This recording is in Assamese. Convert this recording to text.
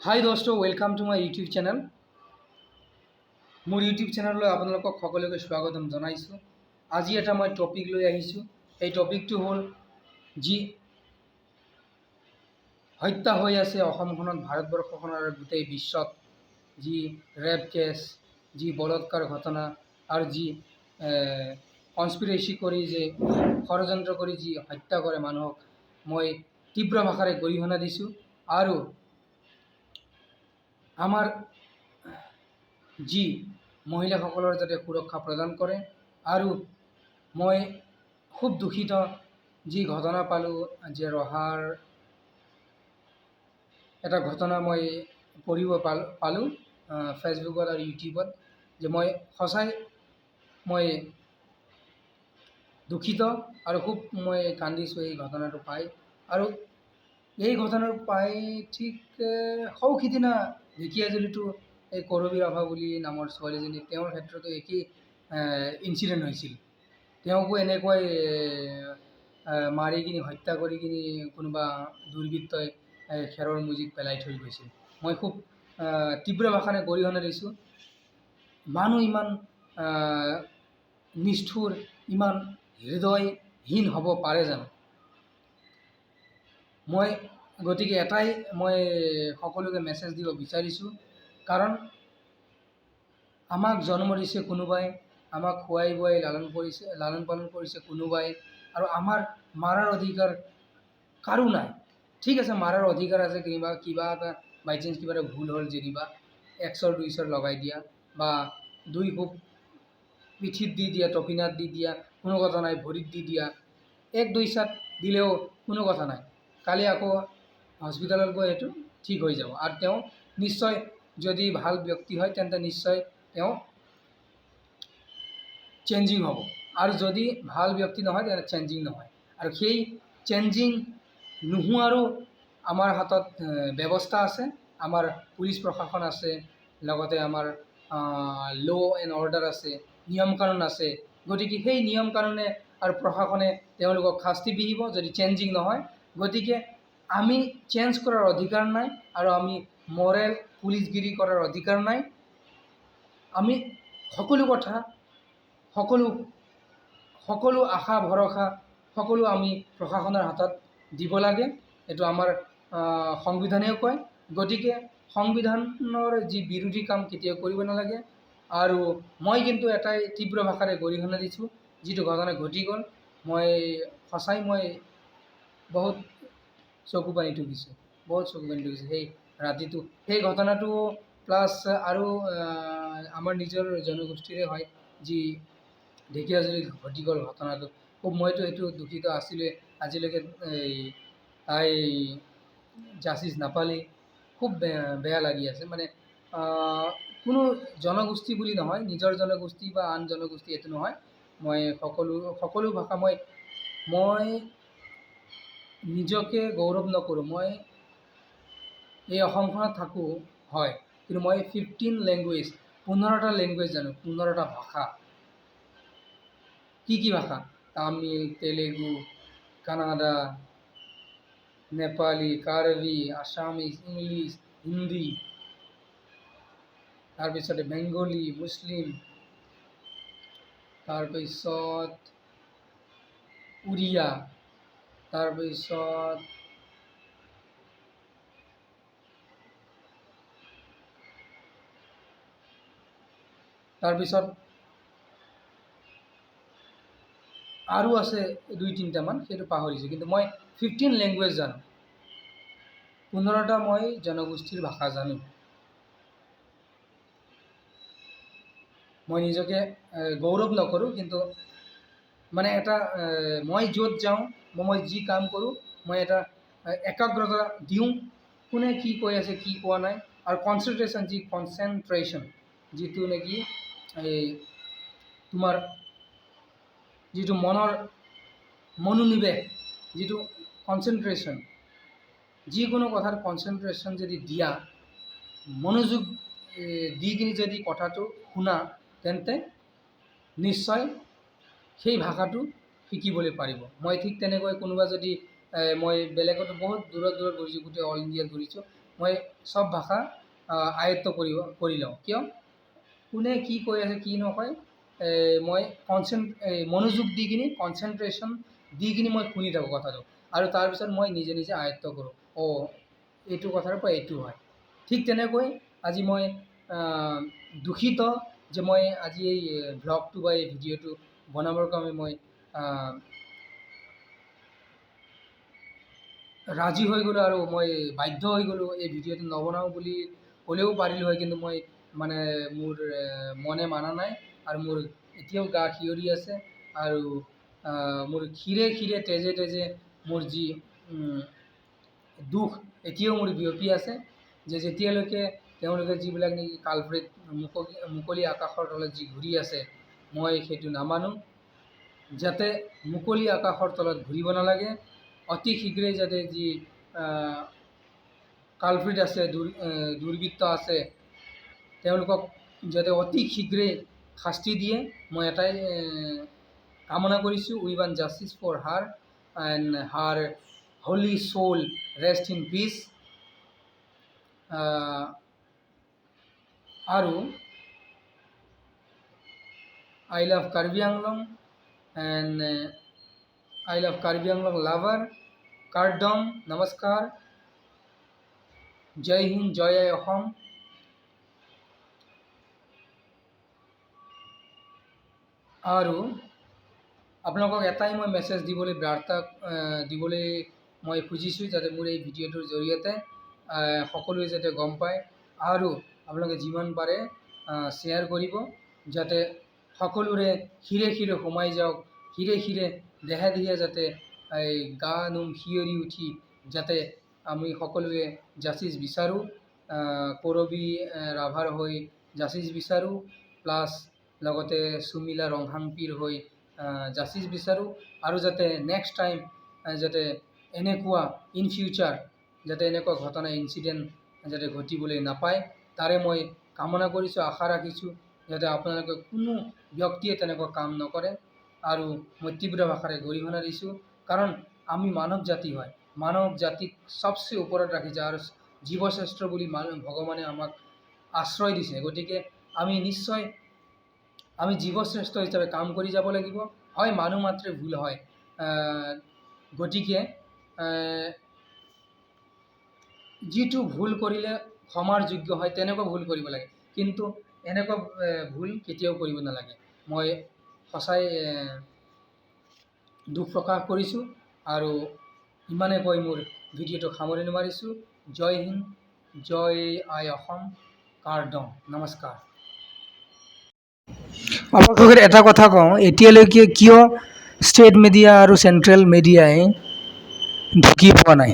হাই দোস্ত, welcome to my YouTube channel. মোৰ ইউটিউব চেনেললৈ আপোনালোকক সকলোকে স্বাগতম জনাইছোঁ। আজি এটা মই টপিক লৈ আহিছোঁ। এই টপিকটো হ'ল যি হত্যা হৈ আছে অসমখনত, ভাৰতবৰ্ষখনৰ আৰু গোটেই বিশ্বত, যি ৰেপ কেছ, যি বলৎকাৰ ঘটনা আৰু যি কনস্পিৰেচি কৰি যে ষড়যন্ত্ৰ কৰি যি হত্যা কৰে মানুহক, মই তীব্ৰ ভাষাৰে গৰিহণা দিছোঁ। আৰু আমাৰ যি মহিলাসকলৰ যাতে সুৰক্ষা প্ৰদান কৰে। আৰু মই খুব দুখিত যি ঘটনা পালোঁ, যে ৰহাৰ এটা ঘটনা মই পঢ়িব পালোঁ ফেচবুকত আৰু ইউটিউবত, যে মই সঁচাই মই দুখিত আৰু খুব মই কান্দিছোঁ এই ঘটনাটো পাই। আৰু এই ঘটনাটো পাই ঠিক সৌ সিদিনা ঢেকীয়াজুলিতো এই কৰবী ৰাভা বুলি নামৰ ছোৱালীজনী, তেওঁৰ ক্ষেত্ৰতো একেই ইনচিডেণ্ট হৈছিল। তেওঁকো এনেকৈ মাৰি কিনি হত্যা কৰি কিনি কোনোবা দুৰ্বৃত্তই খেৰৰ মুজিত পেলাই থৈ গৈছিল। মই খুব তীব্ৰ ভাষাৰে গৰিহণা দিছোঁ। মানুহ ইমান নিষ্ঠুৰ, ইমান হৃদয়হীন হ'ব পাৰে জানো? মই গতিকে এটাই মই সকলোকে মেছেজ দিব বিচাৰিছোঁ, কাৰণ আমাক জন্ম দিছে কোনোবাই, আমাক খুৱাই বুৱাই লালন পালন কৰিছে কোনোবাই, আৰু আমাৰ মাৰাৰ অধিকাৰ কাৰো নাই। ঠিক আছে, মাৰাৰ অধিকাৰ আছে, কিবা এটা বাইচান্স কিবা এটা ভুল হ'ল, যেনিবা 100 200 লগাই দিয়া বা 2 কোপ পিঠিত দি দিয়া, টপিনাত দি দিয়া, কোনো কথা নাই, ভৰিত দি দিয়া, 1 2 চাট দিলেও কোনো কথা নাই। কালি আকৌ হস্পিটেলত গৈ এইটো ঠিক হৈ যাব। আৰু তেওঁ নিশ্চয়, যদি ভাল ব্যক্তি হয় তেন্তে নিশ্চয় তেওঁ চেঞ্জিং হ'ব। আৰু যদি ভাল ব্যক্তি নহয় তেন্তে চেঞ্জিং নহয়। আৰু সেই চেঞ্জিং নোহোৱাৰো আমাৰ হাতত ব্যৱস্থা আছে, আমাৰ পুলিচ প্ৰশাসন আছে, লগতে আমাৰ ল' এণ্ড অৰ্ডাৰ আছে, নিয়ম কানুন আছে। গতিকে সেই নিয়ম কানুনে আৰু প্ৰশাসনে তেওঁলোকক শাস্তি বিহিব যদি চেঞ্জিং নহয়। গতিকে আমি চেঞ্জ কৰাৰ অধিকাৰ নাই, আৰু আমি মৰেল পুলিচগিৰি কৰাৰ অধিকাৰ নাই। আমি সকলো কথা, সকলো আশা ভৰসা সকলো আমি প্ৰশাসনৰ হাতত দিব লাগে। এইটো আমাৰ সংবিধানেও কয়। গতিকে সংবিধানৰ যি বিৰোধী কাম কেতিয়াও কৰিব নালাগে। আৰু মই কিন্তু এটাই তীব্ৰ ভাষাৰে গৰিহণা দিছোঁ, যিটো ঘটনা ঘটি গ'ল। মই সঁচাই মই বহুত চকু পানী টুকিছোঁ, সেই ৰাতিটো, সেই ঘটনাটো। প্লাছ আৰু আমাৰ নিজৰ জনগোষ্ঠীৰে হয়, যি ঢেকীয়াজুলিত ঘটি গ'ল ঘটনাটো। খুব মইতো এইটো দুখিত আছিলোঁ। আজিলৈকে তাই জাষ্টিচ নাপালেই, খুব বেয়া লাগি আছে। মানে কোনো জনগোষ্ঠী বুলি নহয়, নিজৰ জনগোষ্ঠী বা আন জনগোষ্ঠী এইটো নহয়। মই সকলো ভাষা মই নিজকে গৌৰৱ নকৰোঁ। মই এই অসমখনত থাকোঁ, হয়, কিন্তু মই 15টা লেংগুৱেজ জানো, 15টা ভাষা। কি ভাষা? Tamil, Telugu, Canada, Nepali, Karbi, Assamese, English, Hindi, তাৰপিছতে বেংগলী, মুছলিম, তাৰপিছত উৰিয়া, তাৰপিছত আৰু আছে 2-3টামান, সেইটো পাহৰিছোঁ। কিন্তু মই 15 লেংগুৱেজ জানো, 15টা মই জনগোষ্ঠীৰ ভাষা জানো। মই নিজকে গৌৰৱ নকৰোঁ, কিন্তু মানে এটা মই য'ত যাওঁ বা মই যি কাম কৰোঁ, মই এটা একাগ্ৰতা দিওঁ, কোনে কি কৈ আছে, কি কোৱা নাই। আৰু কনচেনট্ৰেশ্যন যিটো নেকি এই তোমাৰ যিটো মনোনিৱেশ, যিটো কনচেনট্ৰেশ্যন, যিকোনো কথাৰ কনচেনট্ৰেশ্যন যদি দিয়া, মনোযোগ দি কিনি যদি কথাটো শুনা, তেন্তে নিশ্চয় সেই ভাষাটো শিকিবলৈ পাৰিব। মই ঠিক তেনেকৈ কোনোবা যদি মই বেলেগতো বহুত দূৰত ঘূৰিছোঁ, গোটেই অল ইণ্ডিয়াত ঘূৰিছোঁ। মই চব ভাষা আয়ত্ব কৰি লওঁ। কিয় কোনে কি কৈ আছে কি নকয় মই মনোযোগ দি কিনি কনচেনট্ৰেশ্যন দি কিনি মই শুনি থাকোঁ কথাটো, আৰু তাৰপিছত মই নিজে নিজে আয়ত্ব কৰোঁ। এইটো কথাৰ পৰা এইটো হয়। ঠিক তেনেকৈ আজি মই দুখিত যে মই আজি এই ভ্লগটো বা এই ভিডিঅ'টো বনাবৰ কাৰণে মই ৰাজি হৈ গ'লোঁ, আৰু মই বাধ্য হৈ গ'লোঁ এই ভিডিঅ'টো নবনাওঁ বুলি ক'লেও পাৰিলোঁ হয়, কিন্তু মই মানে মোৰ মনে মানা নাই, আৰু মোৰ এতিয়াও গা শিয়ৰি আছে, আৰু মোৰ শিৰে শিৰে তেজে তেজে মোৰ যি দুখ এতিয়াও মোৰ বিয়পি আছে, যে যেতিয়ালৈকে তেওঁলোকে যিবিলাক নেকি কালভ্ৰেট মুকলি আকাশৰ তলত যি ঘূৰি আছে, মই সেইটো নামানো। যাতে মুকলি আকাশৰ তলত ঘূৰিব নালাগে, অতি শীঘ্ৰেই যাতে যি কালভ্ৰেট আছে, দুৰ্বৃত্ত আছে, তেওঁলোকক যাতে অতি শীঘ্ৰেই শাস্তি দিয়ে, মই এটাই কামনা কৰিছোঁ। We want justice for her and her holy soul rest in peace. আৰু I love Karbi Anglong and I love Karbi Anglong lover. Kardom, নমস্কাৰ, জয় হিন্দ, জয় আই অসম। আৰু আপোনালোকক এটাই মই মেছেজ দিবলৈ বাৰ্তা দিবলৈ মই খুজিছোঁ, যাতে মোৰ এই ভিডিঅ'টোৰ জৰিয়তে সকলোৱে যাতে গম পায়, আৰু আপোনালোকে যিমান পাৰে শ্বেয়াৰ কৰিব, যাতে সকলোৰে শিৰে শিৰে সোমাই যাওক, শিৰে শিৰে দেহে দেহে যাতে এই গা নোম শিয়ৰি উঠি যাতে আমি সকলোৱে জাষ্টিছ বিচাৰোঁ, কৰবী ৰাভাৰ হৈ জাষ্টিছ বিচাৰোঁ, প্লাছ লগতে সুমিলা ৰংহাংপিৰ হৈ জাষ্টিছ বিচাৰোঁ, আৰু যাতে নেক্সট টাইম যাতে এনেকুৱা ইন ফিউচাৰ যাতে এনেকুৱা ঘটনা ইনচিডেণ্ট যাতে ঘটিবলৈ নাপায়, তাৰে মই কামনা কৰিছোঁ, আশা ৰাখিছোঁ, যাতে আপোনালোকে কোনো ব্যক্তিয়ে তেনেকুৱা কাম নকৰে। আৰু মই তীব্ৰ ভাষাৰে গৰিহণা দিছোঁ, কাৰণ আমি মানৱ জাতি হয়, মানৱ জাতিক চবচে ওপৰত ৰাখিছে, আৰু জীৱশ্ৰেষ্ঠ বুলি ভগৱানে আমাক আশ্ৰয় দিছে। গতিকে আমি নিশ্চয় আমি জীৱশ্ৰেষ্ঠ হিচাপে কাম কৰি যাব লাগিব। হয়, মানুহ মাত্ৰে ভুল হয়, গতিকে যিটো ভুল কৰিলে ক্ষমাৰ যোগ্য হয় তেনেকুৱা ভুল কৰিব লাগে, কিন্তু এনেকুৱা ভুল কেতিয়াও কৰিব নালাগে। মই সঁচাই দুখ প্ৰকাশ কৰিছোঁ, আৰু ইমানে কৈ মোৰ ভিডিঅ'টো সামৰণি মাৰিছোঁ। জয় হিন্দ, জয় আই অসম, কাৰ্ডম, নমস্কাৰ। আপোনালোকক এটা কথা কওঁ, এতিয়ালৈকে কিয় ষ্টেট মিডিয়া আৰু চেণ্ট্ৰেল মিডিয়াই ঢুকি পোৱা নাই?